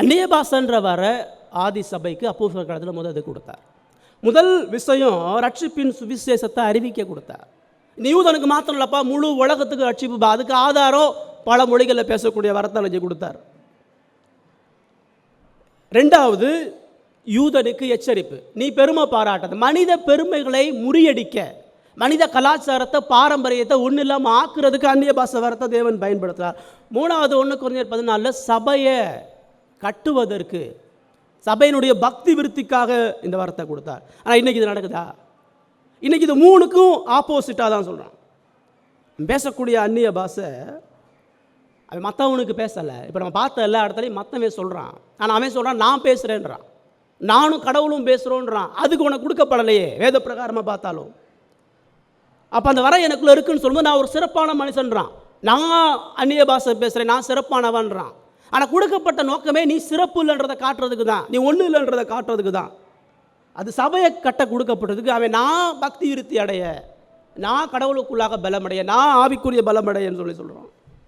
அந்நிய பாஷைன்ற வர ஆதி சபைக்கு அப்போஸ்தலர் காலத்தில் முதல் இது கொடுத்தார். முதல் விஷயம் ரட்சிப்பின் சுவிசேஷத்தை அறிவிக்க கொடுத்தார். இந்த யூதனுக்கு மாத்திரம் இல்லப்பா, முழு உலகத்துக்கு ரட்சிப்பு. அதுக்கு ஆதாரம் பல மொழிகளில் பேசக்கூடிய வரத்தை வச்சு கொடுத்தார். ரெண்டாவது, யூதனுக்கு எச்சரிப்பு. நீ பெருமை பாராட்டாத. மனித பெருமைகளை முறியடிக்க, மனித கலாச்சாரத்தை பாரம்பரியத்தை ஒன்றும் இல்லாமல் ஆக்குறதுக்கு அந்நிய பாஷை வரத்தை தேவன் பயன்படுத்துகிறார். மூணாவது, 1 கொரிந்தியர் 14 சபையை கட்டுவதற்கு, சபையினுடைய பக்தி விருத்திக்காக இந்த வரத்தை கொடுத்தார். ஆனால் இன்றைக்கி இது நடக்குதா? இன்றைக்கி இது மூணுக்கும் ஆப்போசிட்டாக தான் சொல்கிறான். பேசக்கூடிய அந்நிய பாஷை அவன் மற்றவனுக்கு பேசலை. இப்போ நம்ம பார்த்த எல்லா இடத்துலையும் மற்றவன் சொல்கிறான். ஆனால் அவன் சொல்கிறான் நான் பேசுகிறேன்றான், நானும் கடவுளும் பேசுகிறோன்றான். அதுக்கு உனக்கு கொடுக்கப்படலையே வேத பிரகாரமாக பார்த்தாலும். அப்போ அந்த வர எனக்குள்ளே இருக்குன்னு சொல்லும்போது நான் ஒரு சிறப்பான மனுஷன்றான். நான் அந்நிய பாஷை பேசுகிறேன், நான் சிறப்பானவன்றான். ஆனால் கொடுக்கப்பட்ட நோக்கமே நீ சிறப்பு இல்லைன்றதை காட்டுறதுக்கு தான், நீ ஒன்றும் இல்லைன்றதை காட்டுறதுக்கு தான். அது சபையை கட்ட கொடுக்கப்பட்டதுக்கு. அவன் நான் பக்தி விருத்தி அடைய, நான் கடவுளுக்குள்ளாக பலமடைய, நான் ஆவிக்குரிய பலமடையன்னு சொல்கிறான்.